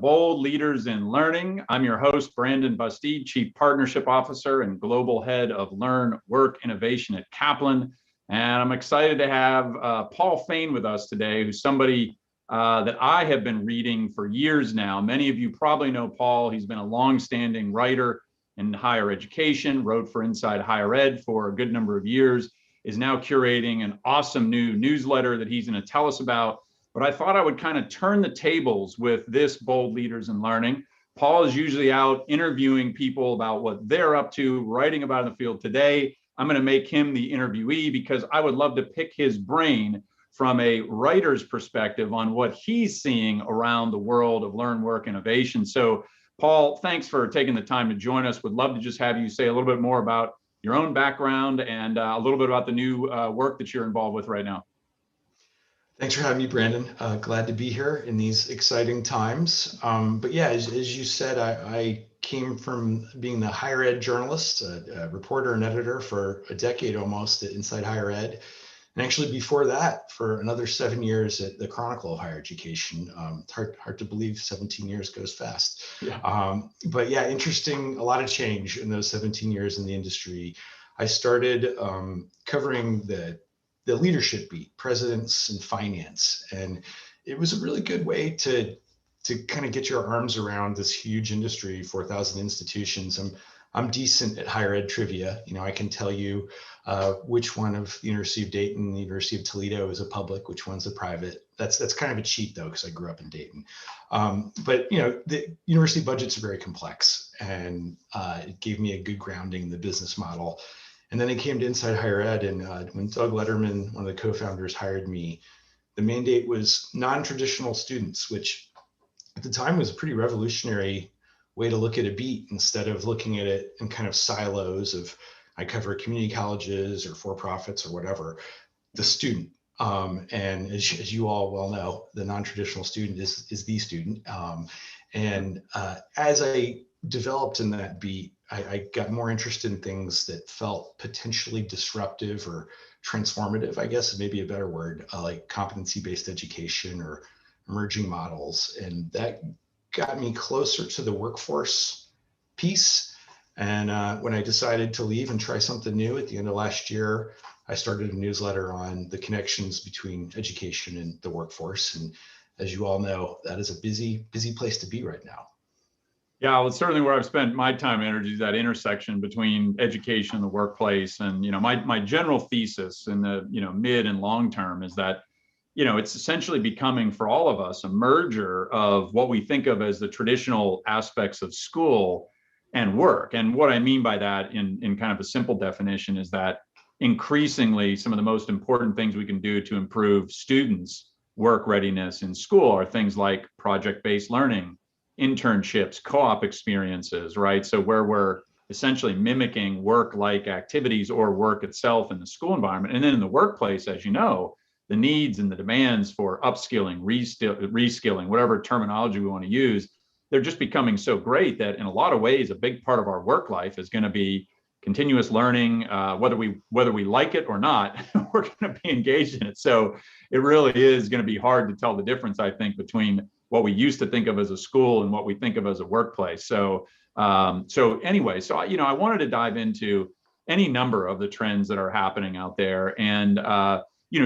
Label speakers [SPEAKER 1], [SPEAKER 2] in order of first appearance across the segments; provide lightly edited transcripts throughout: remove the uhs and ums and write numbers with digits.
[SPEAKER 1] Bold Leaders in Learning. I'm your host, Brandon Busteed, Chief Partnership Officer and Global Head of Learn, Work, Innovation at Kaplan. And I'm excited to have Paul Fain with us today, who's somebody that I have been reading for years now. Many of you probably know Paul. He's been a longstanding writer in higher education, wrote for Inside Higher Ed for a good number of years, is now curating an awesome new newsletter that he's going to tell us about. But I thought I would kind of turn the tables with this Bold Leaders in Learning. Paul is usually out interviewing people about what they're up to, writing about in the field. Today, I'm going to make him the interviewee because I would love to pick his brain from a writer's perspective on what he's seeing around the world of learn, work, innovation. So, Paul, thanks for taking the time to join us. Would love to just have you say a little bit more about your own background and a little bit about the new work that you're involved with right now.
[SPEAKER 2] Thanks for having me, Brandon. Glad to be here in these exciting times. But yeah, as you said, I came from being the higher ed journalist, a reporter and editor for a decade almost at Inside Higher Ed. And actually before that, for another 7 years at the Chronicle of Higher Education. It's hard to believe 17 years goes fast. Yeah. But yeah, interesting, a lot of change in those 17 years in the industry. I started covering the leadership beat, presidents and finance. And it was a really good way to kind of get your arms around this huge industry, 4,000 institutions. I'm decent at higher ed trivia. You know, I can tell you which one of the University of Dayton and the University of Toledo is a public, which one's a private. That's kind of a cheat though, because I grew up in Dayton. But you know, the university budgets are very complex, and it gave me a good grounding in the business model. And then I came to Inside Higher Ed, and when Doug Letterman, one of the co-founders, hired me, the mandate was non-traditional students, which at the time was a pretty revolutionary way to look at a beat, instead of looking at it in kind of silos of, I cover community colleges or for-profits or whatever, the student. And as you all well know, the non-traditional student is the student. As I developed in that beat, I got more interested in things that felt potentially disruptive or transformative, I guess is maybe a better word, like competency-based education or emerging models. And that got me closer to the workforce piece. And when I decided to leave and try something new at the end of last year, I started a newsletter on the connections between education and the workforce. And as you all know, that is a busy place to be right now.
[SPEAKER 1] Yeah, well, it's certainly where I've spent my time and energy, that intersection between education and the workplace. And, you know, my general thesis in the, mid and long term is that, it's essentially becoming for all of us a merger of what we think of as the traditional aspects of school and work. And what I mean by that in kind of a simple definition is that increasingly some of the most important things we can do to improve students' work readiness in school are things like project-based learning, internships, co-op experiences, right? So where we're essentially mimicking work-like activities or work itself in the school environment. And then in the workplace, as you know, the needs and the demands for upskilling, reskilling, whatever terminology we want to use, they're just becoming so great that in a lot of ways, a big part of our work life is going to be continuous learning, whether we like it or not, we're going to be engaged in it. So it really is going to be hard to tell the difference, I think, between what we used to think of as a school and what we think of as a workplace. So anyway, I wanted to dive into any number of the trends that are happening out there, and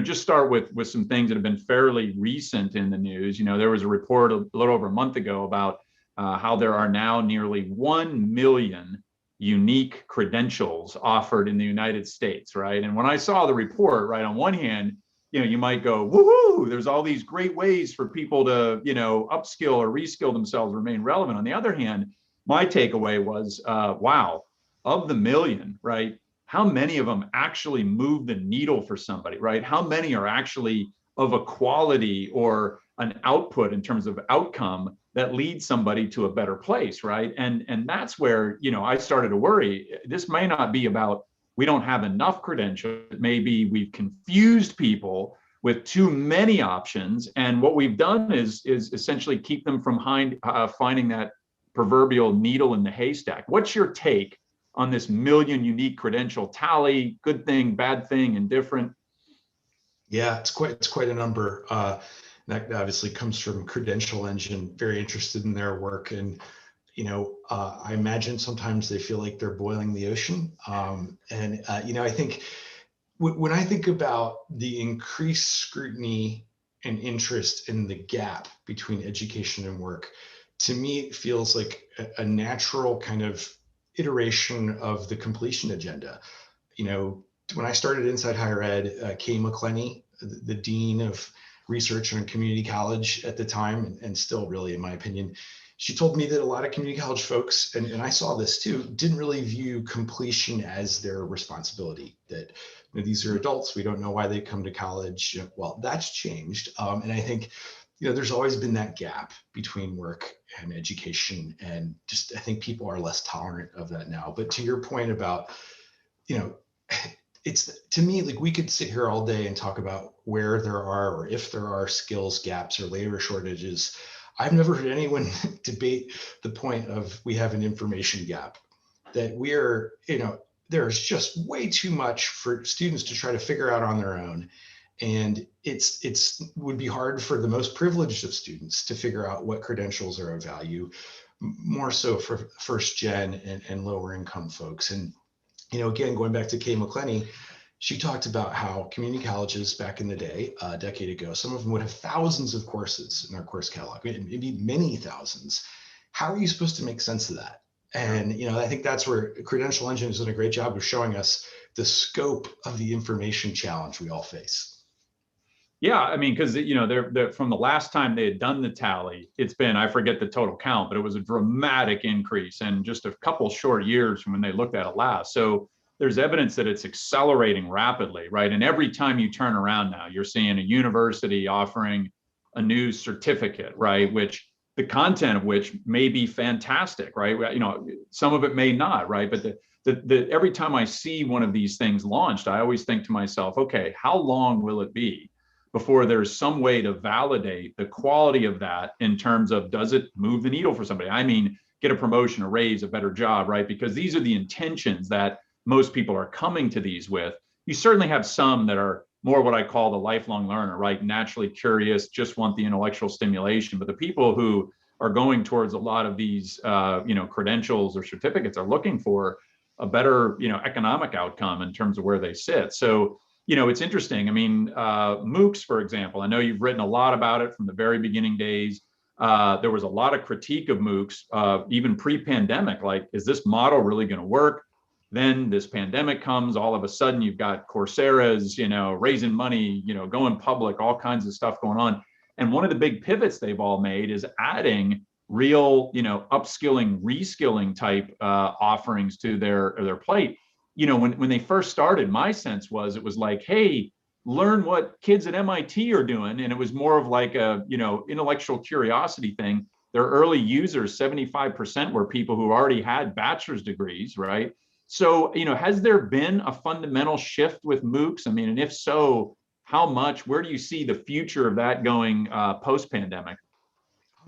[SPEAKER 1] just start with some things that have been fairly recent in the news. There was a report a little over a month ago about how there are now nearly 1 million unique credentials offered in the United States, right? And when I saw the report, right, on one hand, you might go, woohoo, there's all these great ways for people to, upskill or reskill themselves, remain relevant. On the other hand, my takeaway was, wow, of the million, right, how many of them actually move the needle for somebody, right? How many are actually of a quality or an output in terms of outcome that leads somebody to a better place, right? And that's where, I started to worry. This may not be about we don't have enough credentials. Maybe we've confused people with too many options. And what we've done is essentially keep them from finding that proverbial needle in the haystack. What's your take on this million unique credential tally? Good thing, bad thing, indifferent?
[SPEAKER 2] Yeah, it's quite a number. That obviously comes from Credential Engine, very interested in their work. And, I imagine sometimes they feel like they're boiling the ocean. I think when I think about the increased scrutiny and interest in the gap between education and work, to me, it feels like a natural kind of iteration of the completion agenda. When I started inside higher ed, Kay McClenny, the dean of research on community college at the time, and still really, in my opinion, she told me that a lot of community college folks, and I saw this too, didn't really view completion as their responsibility. That these are adults, we don't know why they come to college. Well, that's changed, and I think there's always been that gap between work and education, and just I think people are less tolerant of that now. But to your point about, it's, to me, like, we could sit here all day and talk about where there are, or if there are, skills gaps or labor shortages. I've never heard anyone debate the point of we have an information gap, that we're, there's just way too much for students to try to figure out on their own. And it's would be hard for the most privileged of students to figure out what credentials are of value, more so for first gen and lower income folks. And, again, going back to Kay McClenny, she talked about how community colleges back in the day, a decade ago, some of them would have thousands of courses in their course catalog, maybe many thousands. How are you supposed to make sense of that? And, I think that's where Credential Engine has done a great job of showing us the scope of the information challenge we all face.
[SPEAKER 1] Yeah, I mean, because they're from the last time they had done the tally, it's been, I forget the total count, but it was a dramatic increase in just a couple short years from when they looked at it last. So there's evidence that it's accelerating rapidly, right? And every time you turn around now, you're seeing a university offering a new certificate, right? Which the content of which may be fantastic, right? Some of it may not, right? But every time I see one of these things launched, I always think to myself, okay, how long will it be before there's some way to validate the quality of that in terms of, does it move the needle for somebody? I mean, get a promotion, a raise, a better job, right? Because these are the intentions that most people are coming to these with. You certainly have some that are more what I call the lifelong learner, right? Naturally curious, just want the intellectual stimulation. But the people who are going towards a lot of these, credentials or certificates are looking for a better, economic outcome in terms of where they sit. So, it's interesting. I mean, MOOCs, for example, I know you've written a lot about it from the very beginning days. There was a lot of critique of MOOCs, even pre-pandemic, like, is this model really going to work? Then this pandemic comes, all of a sudden you've got Coursera's, raising money, going public, all kinds of stuff going on. And one of the big pivots they've all made is adding real, upskilling, reskilling type offerings to their plate. When they first started, my sense was it was like, hey, learn what kids at MIT are doing. And it was more of like a, intellectual curiosity thing. Their early users, 75% were people who already had bachelor's degrees, right? So, has there been a fundamental shift with MOOCs? I mean, and if so, how much? Where do you see the future of that going post-pandemic?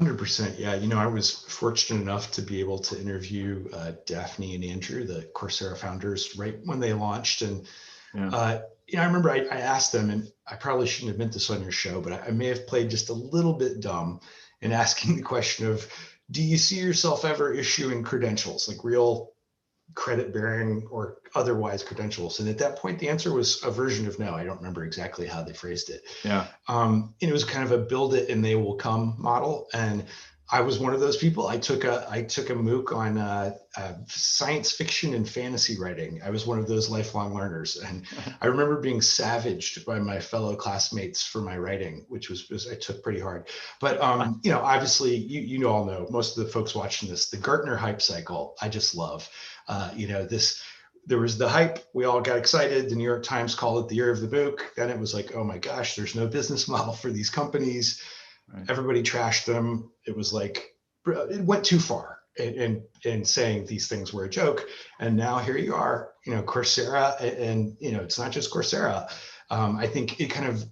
[SPEAKER 2] 100%. Yeah. I was fortunate enough to be able to interview Daphne and Andrew, the Coursera founders, right when they launched. And,
[SPEAKER 1] Yeah.
[SPEAKER 2] I remember I asked them, and I probably shouldn't have meant this on your show, but I may have played just a little bit dumb in asking the question of, do you see yourself ever issuing credentials, like real credit bearing or otherwise credentials? And at that point, the answer was a version of no. I don't remember exactly how they phrased it.
[SPEAKER 1] Yeah.
[SPEAKER 2] And it was kind of a build it and they will come model. And I was one of those people. I took a MOOC on science fiction and fantasy writing. I was one of those lifelong learners, and I remember being savaged by my fellow classmates for my writing, which was I took pretty hard. But obviously, you all know, most of the folks watching this, the Gartner hype cycle, I just love. There was the hype. We all got excited. The New York Times called it the year of the MOOC. Then it was like, oh my gosh, there's no business model for these companies. Right. Everybody trashed them. It was like, it went too far in saying these things were a joke. And now here you are, Coursera, and it's not just Coursera. I think it kind of,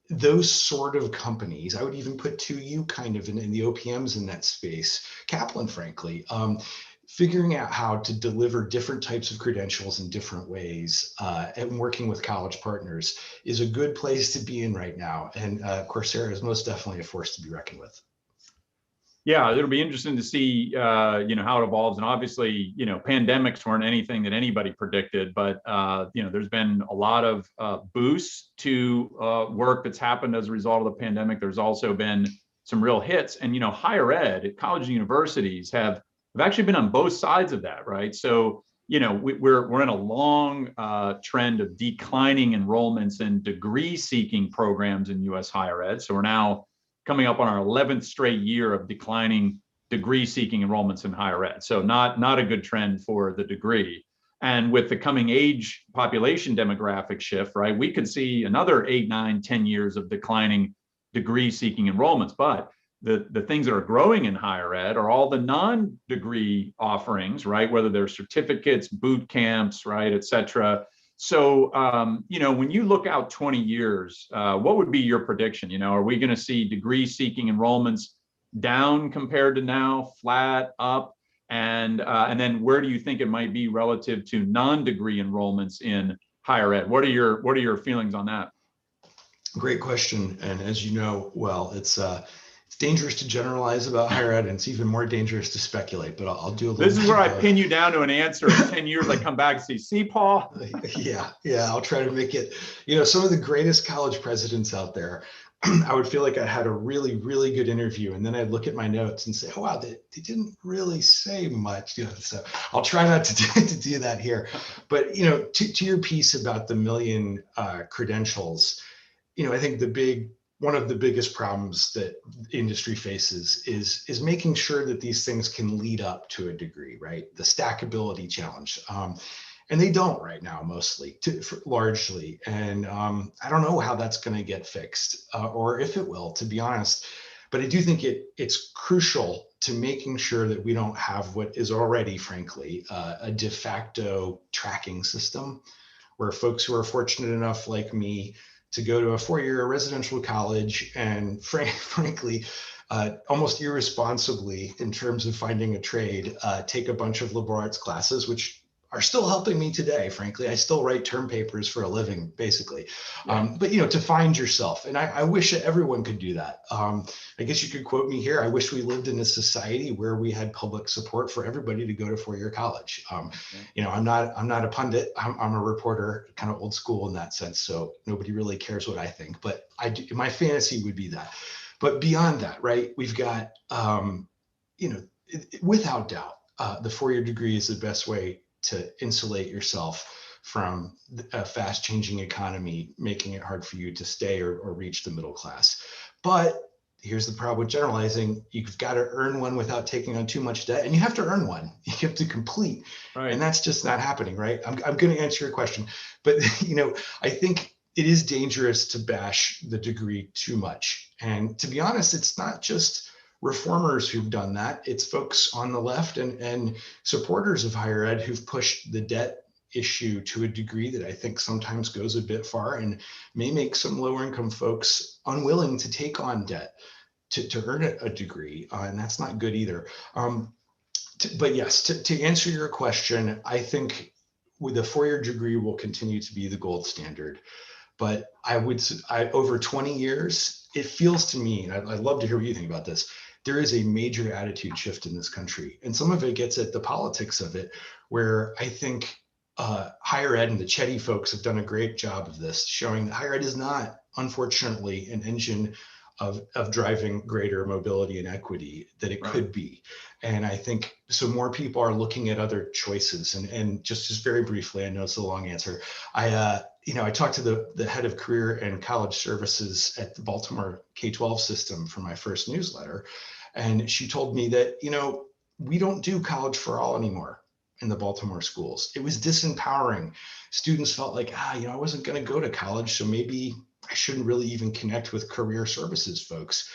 [SPEAKER 2] those sort of companies, I would even put 2U kind of in the OPMs in that space, Kaplan, frankly, figuring out how to deliver different types of credentials in different ways and working with college partners is a good place to be in right now. And Coursera is most definitely a force to be reckoned with.
[SPEAKER 1] Yeah, it'll be interesting to see, how it evolves. And obviously, pandemics weren't anything that anybody predicted, but, there's been a lot of boosts to work that's happened as a result of the pandemic. There's also been some real hits, and, higher ed at college and universities have actually been on both sides of that, right? So, we're in a long trend of declining enrollments in degree seeking programs in US higher ed. So we're now coming up on our 11th straight year of declining degree seeking enrollments in higher ed. So not a good trend for the degree. And with the coming age population demographic shift, right, we could see another 8, 9, 10 years of declining degree seeking enrollments. But the things that are growing in higher ed are all the non-degree offerings, right, whether they're certificates, boot camps, right, et cetera. So, when you look out 20 years, what would be your prediction? Are we going to see degree seeking enrollments down compared to now, flat, up? And then where do you think it might be relative to non-degree enrollments in higher ed? What are your feelings on that?
[SPEAKER 2] Great question. And as you know, well, it's dangerous to generalize about higher ed, and it's even more dangerous to speculate, but I'll do a little.
[SPEAKER 1] This is where I pin you down to an answer. In 10 years, I come back and see Paul.
[SPEAKER 2] Yeah, I'll try to make it, some of the greatest college presidents out there, I would feel like I had a really, really good interview. And then I'd look at my notes and say, oh, wow, they didn't really say much. So I'll try not to do that here. But, to your piece about the million credentials, I think one of the biggest problems that industry faces is making sure that these things can lead up to a degree, right? The stackability challenge. And they don't right now, largely. And I don't know how that's going to get fixed or if it will, to be honest. But I do think it's crucial to making sure that we don't have what is already, frankly, a de facto tracking system where folks who are fortunate enough, like me, to go to a 4-year residential college and frankly, almost irresponsibly in terms of finding a trade, take a bunch of liberal arts classes, which are still helping me today, frankly. I still write term papers for a living, basically. Yeah. But, to find yourself, and I wish that everyone could do that. I guess you could quote me here. I wish we lived in a society where we had public support for everybody to go to 4-year college. I'm not a pundit. I'm a reporter, kind of old school in that sense. So nobody really cares what I think, but my fantasy would be that. But beyond that, right, we've got, without doubt, the 4-year degree is the best way to insulate yourself from a fast changing economy, making it hard for you to stay or reach the middle class. But here's the problem with generalizing. You've got to earn one without taking on too much debt, and you have to earn one. You have to complete. Right. And that's just not happening, right? I'm going to answer your question, but I think it is dangerous to bash the degree too much. And to be honest, it's not just reformers who've done that. It's folks on the left and supporters of higher ed who've pushed the debt issue to a degree that I think sometimes goes a bit far and may make some lower income folks unwilling to take on debt to earn a degree. And that's not good either. But yes, to answer your question, I think with a 4-year degree will continue to be the gold standard. But over 20 years, it feels to me, and I'd love to hear what you think about this, there is a major attitude shift in this country. And some of it gets at the politics of it, where I think higher ed and the Chetty folks have done a great job of this, showing that higher ed is not, unfortunately, an engine of driving greater mobility and equity that it could be. And I think so more people are looking at other choices. And just very briefly, I know it's a long answer. I talked to the head of career and college services at the Baltimore K-12 system for my first newsletter. And she told me that, we don't do college for all anymore in the Baltimore schools. It was disempowering. Students felt like, I wasn't going to go to college, so maybe I shouldn't really even connect with career services folks.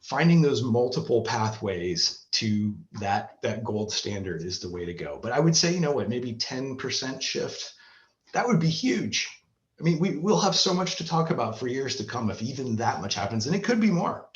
[SPEAKER 2] Finding those multiple pathways to that gold standard is the way to go. But I would say, maybe 10% shift, that would be huge. I mean, we'll have so much to talk about for years to come if even that much happens, and it could be more.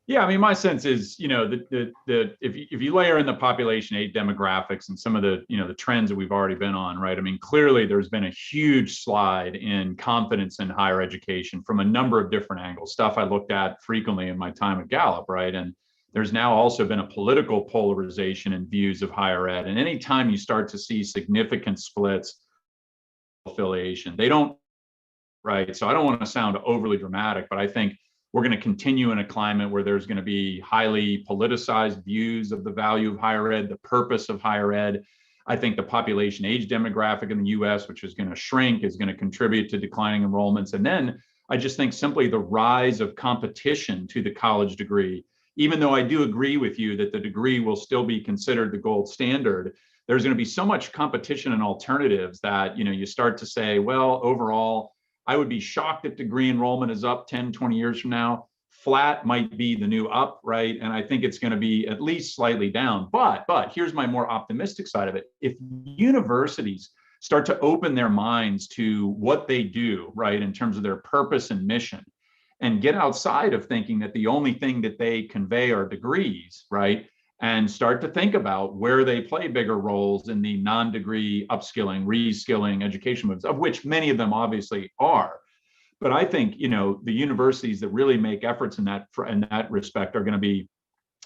[SPEAKER 1] Yeah, I mean, my sense is, if you layer in the population age demographics and some of the, the trends that we've already been on, right? I mean, clearly there's been a huge slide in confidence in higher education from a number of different angles, stuff I looked at frequently in my time at Gallup, right? And there's now also been a political polarization in views of higher ed. And anytime you start to see significant splits, affiliation, they don't, right? So I don't want to sound overly dramatic, but I think we're going to continue in a climate where there's going to be highly politicized views of the value of higher ed, the purpose of higher ed. I think the population age demographic in the US, which is going to shrink, is going to contribute to declining enrollments. And then I just think simply the rise of competition to the college degree, even though I do agree with you that the degree will still be considered the gold standard, there's going to be so much competition and alternatives that, you start to say, well, overall, I would be shocked if degree enrollment is up 10, 20 years from now. Flat might be the new up, right? And I think it's going to be at least slightly down. But here's my more optimistic side of it. If universities start to open their minds to what they do, right, in terms of their purpose and mission, and get outside of thinking that the only thing that they convey are degrees, right? And start to think about where they play bigger roles in the non-degree upskilling, reskilling, education moves, of which many of them obviously are. But I think, the universities that really make efforts in that respect are going to be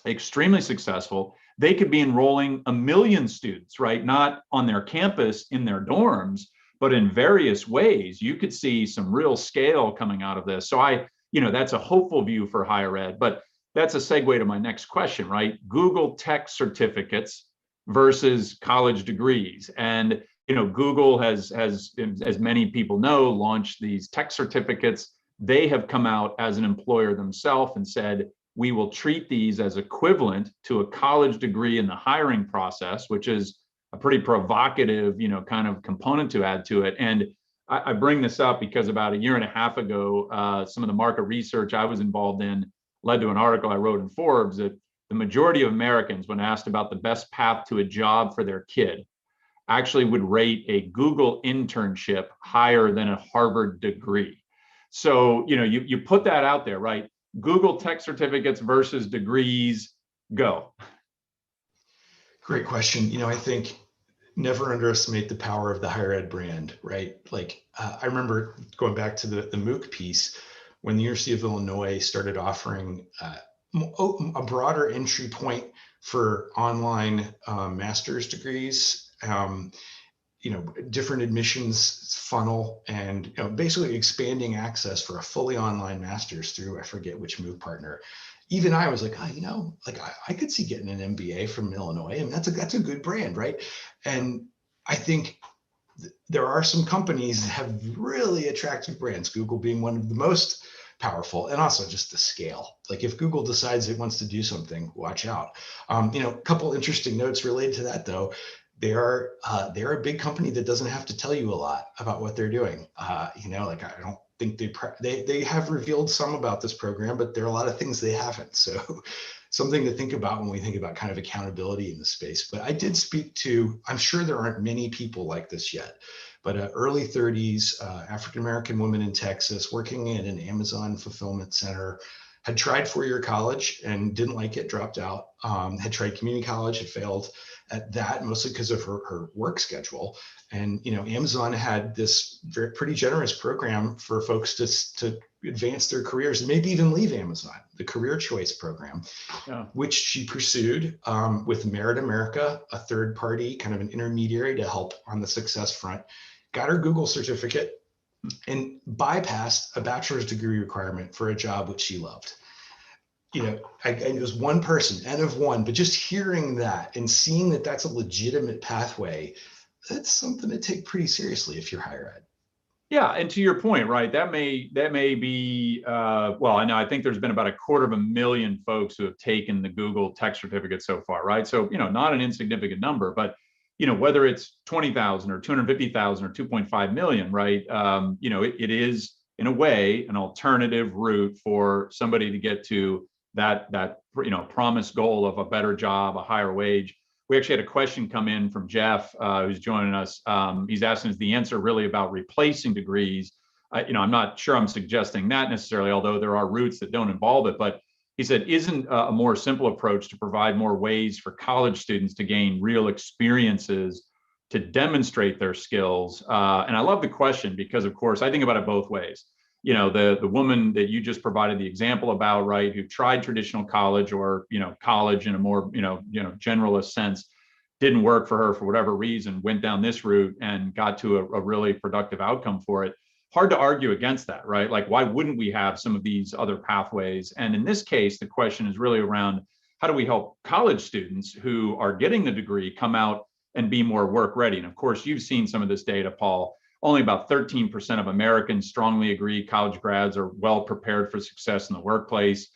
[SPEAKER 1] extremely successful. They could be enrolling 1 million students, right? Not on their campus in their dorms, but in various ways. You could see some real scale coming out of this. So that's a hopeful view for higher ed. But that's a segue to my next question, right? Google tech certificates versus college degrees. And, Google has, as many people know, launched these tech certificates. They have come out as an employer themselves and said, we will treat these as equivalent to a college degree in the hiring process, which is a pretty provocative, kind of component to add to it. And I bring this up because about 1.5 years ago, some of the market research I was involved in led to an article I wrote in Forbes that the majority of Americans, when asked about the best path to a job for their kid, actually would rate a Google internship higher than a Harvard degree. So, you put that out there, right? Google tech certificates versus degrees, go.
[SPEAKER 2] Great question. I think never underestimate the power of the higher ed brand, right? Like I remember going back to the MOOC piece, when the University of Illinois started offering a broader entry point for online master's degrees, different admissions funnel, and basically expanding access for a fully online master's through, I forget which MOOC partner. Even I was like, I could see getting an MBA from Illinois, and that's a good brand, right? And I think there are some companies that have really attractive brands, Google being one of the most powerful, and also just the scale. Like if Google decides it wants to do something, watch out. A couple interesting notes related to that though. They're a big company that doesn't have to tell you a lot about what they're doing. I don't think they have revealed some about this program, but there are a lot of things they haven't. So something to think about when we think about kind of accountability in the space. But I did speak to, I'm sure there aren't many people like this yet, but early 30s, African-American woman in Texas working in an Amazon fulfillment center, had tried 4-year college and didn't like it, dropped out, had tried community college, had failed at that, mostly because of her work schedule. And, Amazon had this pretty generous program for folks to advance their careers and maybe even leave Amazon, the career choice program, which she pursued with Merit America, a third party, kind of an intermediary to help on the success front, got her Google certificate and bypassed a bachelor's degree requirement for a job which she loved. It was one person, N of one, but just hearing that and seeing that that's a legitimate pathway, that's something to take pretty seriously if you're higher ed.
[SPEAKER 1] Yeah, and to your point, right? That may be I think there's been about 250,000 folks who have taken the Google tech certificate so far, right? So not an insignificant number, but whether it's 20,000 or 250,000 or 2.5 million, right? It is in a way an alternative route for somebody to get to that promised goal of a better job, a higher wage. We actually had a question come in from Jeff, who's joining us. He's asking, is the answer really about replacing degrees? I'm not sure I'm suggesting that necessarily, although there are routes that don't involve it. But he said, isn't a more simple approach to provide more ways for college students to gain real experiences to demonstrate their skills? And I love the question because, of course, I think about it both ways. You know, the woman that you just provided the example about, right, who tried traditional college or, you know, college in a more, generalist sense, didn't work for her for whatever reason, went down this route and got to a really productive outcome for it. Hard to argue against that, right? Like, why wouldn't we have some of these other pathways? And in this case, the question is really around how do we help college students who are getting the degree come out and be more work ready? And of course, you've seen some of this data, Paul. Only about 13% of Americans strongly agree college grads are well prepared for success in the workplace.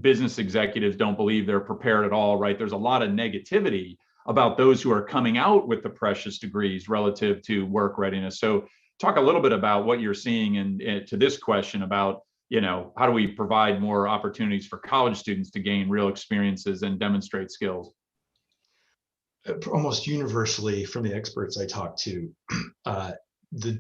[SPEAKER 1] Business executives don't believe they're prepared at all, right? There's a lot of negativity about those who are coming out with the precious degrees relative to work readiness. So talk a little bit about what you're seeing in to this question about, how do we provide more opportunities for college students to gain real experiences and demonstrate skills?
[SPEAKER 2] Almost universally from the experts I talk to, the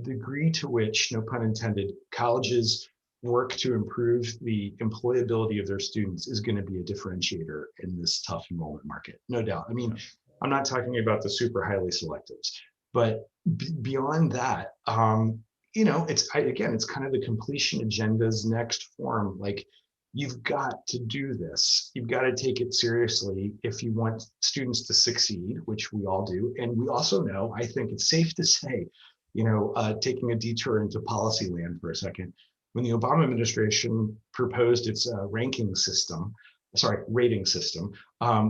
[SPEAKER 2] degree to which, no pun intended, colleges work to improve the employability of their students is going to be a differentiator in this tough enrollment market, no doubt. I mean, I'm not talking about the super highly selectives, but beyond that, it's kind of the completion agenda's next form. Like, you've got to do this. You've got to take it seriously if you want students to succeed, which we all do. And we also know, I think it's safe to say, taking a detour into policy land for a second, when the Obama administration proposed its rating system,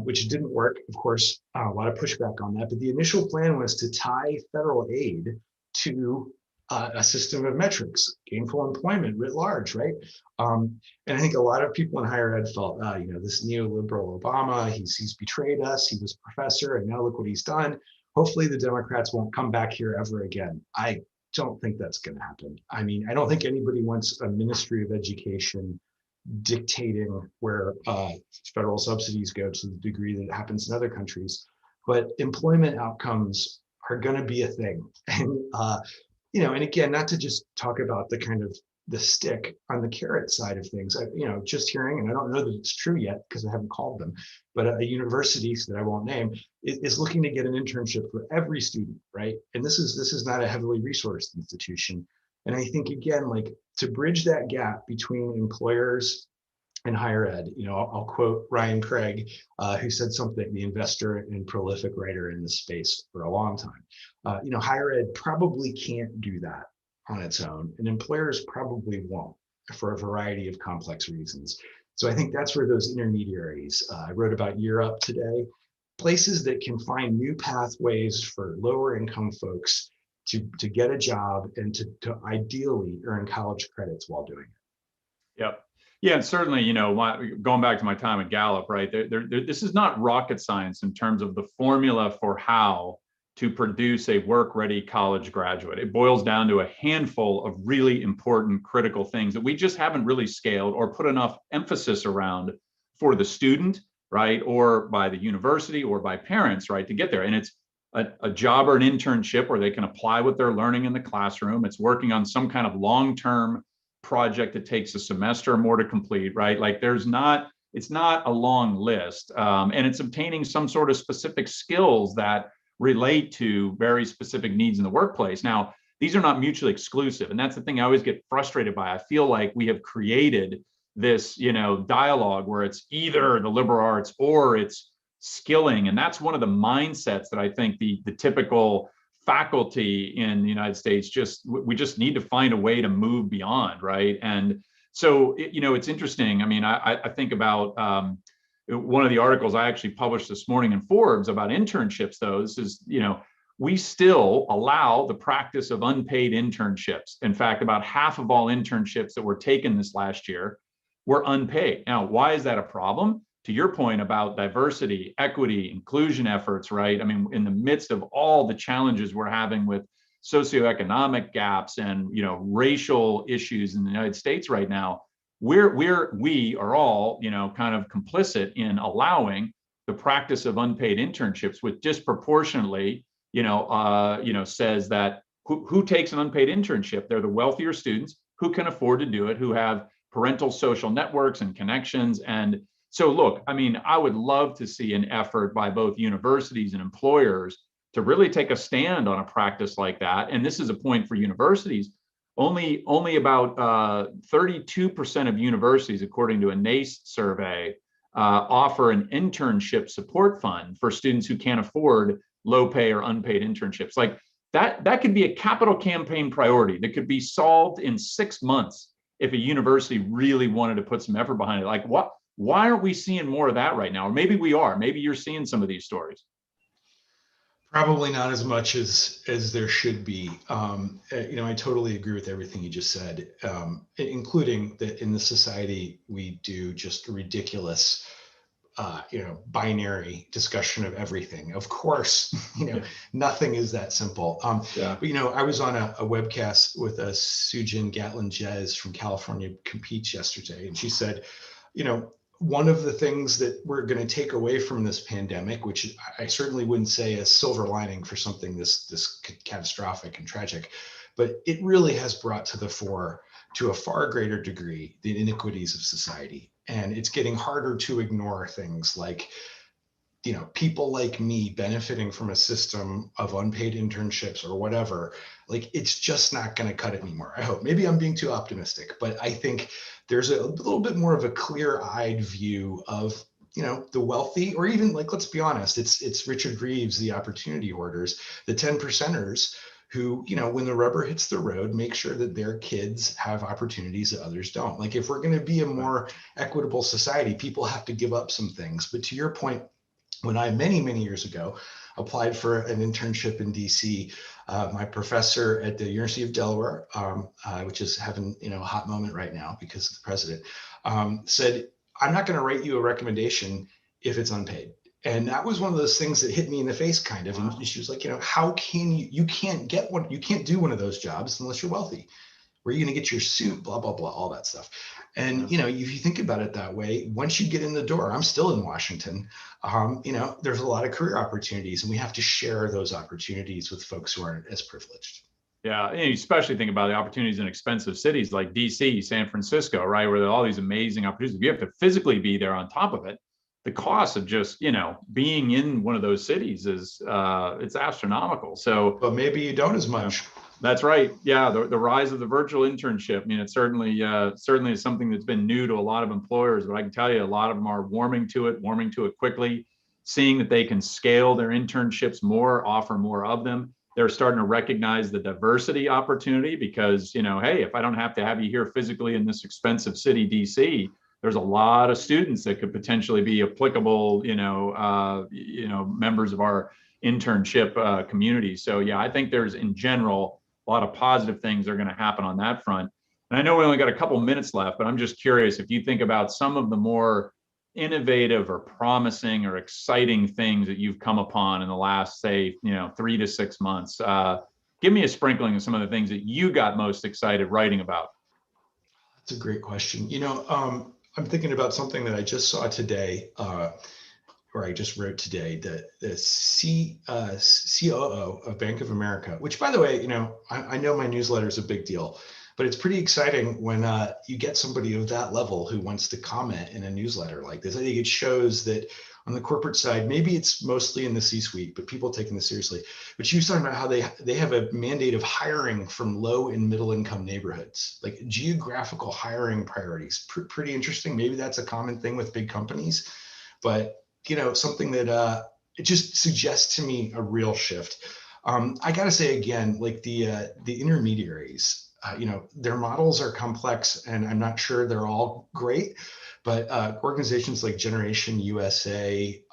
[SPEAKER 2] which didn't work, of course, a lot of pushback on that. But the initial plan was to tie federal aid to a system of metrics, gainful employment writ large, right? And I think a lot of people in higher ed felt, this neoliberal Obama, he's betrayed us. He was a professor, and now look what he's done. Hopefully the Democrats won't come back here ever again. I don't think that's going to happen. I mean, I don't think anybody wants a Ministry of Education dictating where federal subsidies go to the degree that it happens in other countries. But employment outcomes are going to be a thing. And, and again, not to just talk about the kind of the stick on the carrot side of things, just hearing, and I don't know that it's true yet because I haven't called them, but a university that I won't name is looking to get an internship for every student, right? And this is not a heavily resourced institution. And I think, again, like, to bridge that gap between employers and higher ed, I'll quote Ryan Craig, who said something, the investor and prolific writer in this space for a long time. Higher ed probably can't do that on its own, and employers probably won't for a variety of complex reasons. So I think that's where those intermediaries, I wrote about Europe today, places that can find new pathways for lower income folks to get a job and to ideally earn college credits while doing it.
[SPEAKER 1] Yep. Yeah, and certainly, going back to my time at Gallup, right? This is not rocket science in terms of the formula for how to produce a work-ready college graduate. It boils down to a handful of really important, critical things that we just haven't really scaled or put enough emphasis around for the student, right? Or by the university or by parents, right? To get there. And it's a job or an internship where they can apply what they're learning in the classroom. It's working on some kind of long-term project that takes a semester or more to complete, right? Like, it's not a long list. And it's obtaining some sort of specific skills that relate to very specific needs in the workplace. Now, these are not mutually exclusive. And that's the thing I always get frustrated by. I feel like we have created this, dialogue where it's either the liberal arts or it's skilling. And that's one of the mindsets that I think the typical faculty in the United States we just need to find a way to move beyond, right? And so, it's interesting. I mean, I think about one of the articles I actually published this morning in Forbes about internships, though. This is, we still allow the practice of unpaid internships. In fact, about half of all internships that were taken this last year were unpaid. Now, why is that a problem? To your point about diversity, equity, inclusion efforts, right? I mean, in the midst of all the challenges we're having with socioeconomic gaps and, racial issues in the United States right now, we are all, kind of complicit in allowing the practice of unpaid internships, which disproportionately, says that who takes an unpaid internship? They're the wealthier students who can afford to do it, who have parental social networks and connections. And so look, I mean, I would love to see an effort by both universities and employers to really take a stand on a practice like that. And this is a point for universities. Only about 32% of universities, according to a NACE survey, offer an internship support fund for students who can't afford low pay or unpaid internships. Like that could be a capital campaign priority that could be solved in 6 months if a university really wanted to put some effort behind it. Like why aren't we seeing more of that right now? Or maybe we are. Maybe you're seeing some of these stories.
[SPEAKER 2] Probably not as much as there should be. I totally agree with everything you just said, including that in the society we do just ridiculous, binary discussion of everything. Of course, nothing is that simple. But I was on a webcast with Sujin Gatlin-Jez from California Competes yesterday, and she said, one of the things that we're going to take away from this pandemic, which I certainly wouldn't say a silver lining for something this catastrophic and tragic, but it really has brought to the fore, to a far greater degree, the inequities of society. And it's getting harder to ignore things like, people like me benefiting from a system of unpaid internships or whatever. Like, it's just not going to cut it anymore. I hope. Maybe I'm being too optimistic, but I think there's a little bit more of a clear-eyed view of, the wealthy, or even, like, let's be honest, it's Richard Reeves, the opportunity hoarders, the 10 percenters who, when the rubber hits the road, make sure that their kids have opportunities that others don't. Like, if we're going to be a more equitable society, people have to give up some things. But to your point, when I, many, many years ago, applied for an internship in DC, my professor at the University of Delaware, which is having a hot moment right now because of the president, said, "I'm not going to write you a recommendation if it's unpaid." And that was one of those things that hit me in the face, kind of. And she was like, how can you can't get one, you can't do one of those jobs unless you're wealthy. Where are you going to get your suit, blah, blah, blah, all that stuff. And, if you think about it that way, once you get in the door, I'm still in Washington, there's a lot of career opportunities, and we have to share those opportunities with folks who aren't as privileged.
[SPEAKER 1] Yeah, and you especially think about the opportunities in expensive cities like DC, San Francisco, right, where there are all these amazing opportunities. If you have to physically be there on top of it, the cost of just, being in one of those cities is it's astronomical. So,
[SPEAKER 2] but maybe you don't as much.
[SPEAKER 1] That's right. Yeah, the rise of the virtual internship. I mean, it certainly is something that's been new to a lot of employers, but I can tell you a lot of them are warming to it quickly, seeing that they can scale their internships more, offer more of them. They're starting to recognize the diversity opportunity because, hey, if I don't have to have you here physically in this expensive city, DC, there's a lot of students that could potentially be applicable, members of our internship community. So yeah, I think there's in general a lot of positive things that are going to happen on that front. And I know we only got a couple minutes left, but I'm just curious if you think about some of the more innovative or promising or exciting things that you've come upon in the last, say, 3 to 6 months. Give me a sprinkling of some of the things that you got most excited writing about.
[SPEAKER 2] That's a great question. I'm thinking about something that I just saw today, or I just wrote today, the COO of Bank of America, which, by the way, I know my newsletter is a big deal, but it's pretty exciting when you get somebody of that level who wants to comment in a newsletter like this. I think it shows that on the corporate side, maybe it's mostly in the C-suite, but people taking this seriously. But you were talking about how they have a mandate of hiring from low and middle income neighborhoods, like geographical hiring priorities. Pretty interesting. Maybe that's a common thing with big companies, but something that it just suggests to me a real shift. I got to say again, like the intermediaries, their models are complex, and I'm not sure they're all great, but organizations like Generation USA,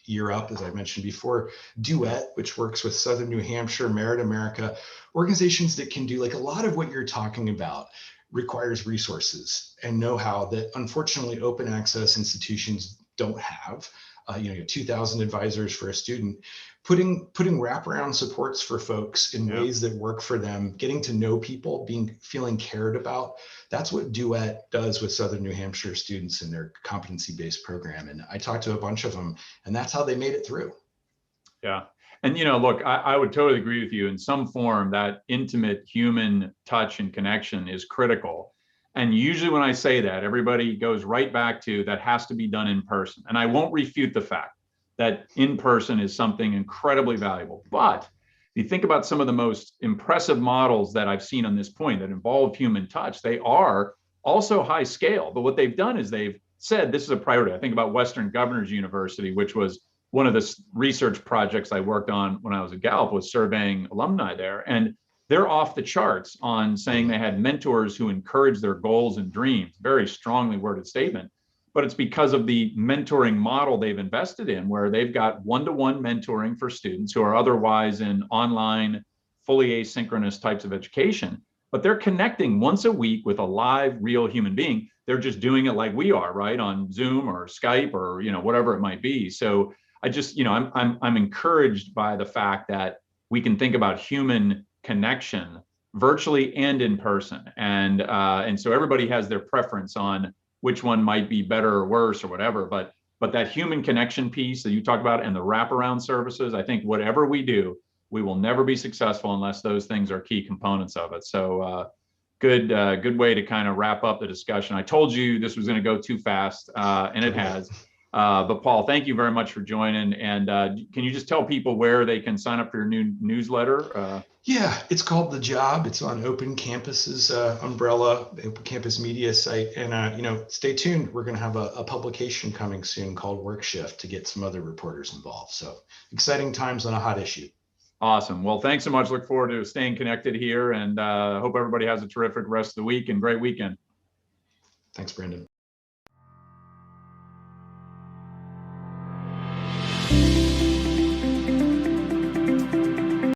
[SPEAKER 2] Europe, as I mentioned before, Duet, which works with Southern New Hampshire, Merit America, organizations that can do like a lot of what you're talking about requires resources and know-how that unfortunately open access institutions don't have. 2,000 advisors for a student, putting wraparound supports for folks in ways that work for them, getting to know people, feeling cared about. That's what Duet does with Southern New Hampshire students in their competency-based program. And I talked to a bunch of them, and that's how they made it through.
[SPEAKER 1] Yeah. And, look, I would totally agree with you. In some form, that intimate human touch and connection is critical. And usually when I say that, everybody goes right back to that has to be done in person. And I won't refute the fact that in person is something incredibly valuable. But if you think about some of the most impressive models that I've seen on this point that involve human touch, they are also high scale. But what they've done is they've said this is a priority. I think about Western Governors University, which was one of the research projects I worked on when I was at Gallup, was surveying alumni there. And they're off the charts on saying they had mentors who encourage their goals and dreams. Very strongly worded statement. But it's because of the mentoring model they've invested in, where they've got one-to-one mentoring for students who are otherwise in online, fully asynchronous types of education. But they're connecting once a week with a live, real human being. They're just doing it like we are, right, on Zoom or Skype or whatever it might be. So I just, I'm encouraged by the fact that we can think about human connection virtually and in person, and so everybody has their preference on which one might be better or worse or whatever, but that human connection piece that you talk about and the wraparound services, I think whatever we do, we will never be successful unless those things are key components of it. So good way to kind of wrap up the discussion. I told you this was going to go too fast, and it has. But Paul, thank you very much for joining. And can you just tell people where they can sign up for your new newsletter?
[SPEAKER 2] Yeah, it's called The Job. It's on Open Campus's umbrella, Open Campus Media site. And, stay tuned. We're going to have a publication coming soon called Work Shift to get some other reporters involved. So exciting times on a hot issue.
[SPEAKER 1] Awesome. Well, thanks so much. Look forward to staying connected here, and hope everybody has a terrific rest of the week and great weekend.
[SPEAKER 2] Thanks, Brandon.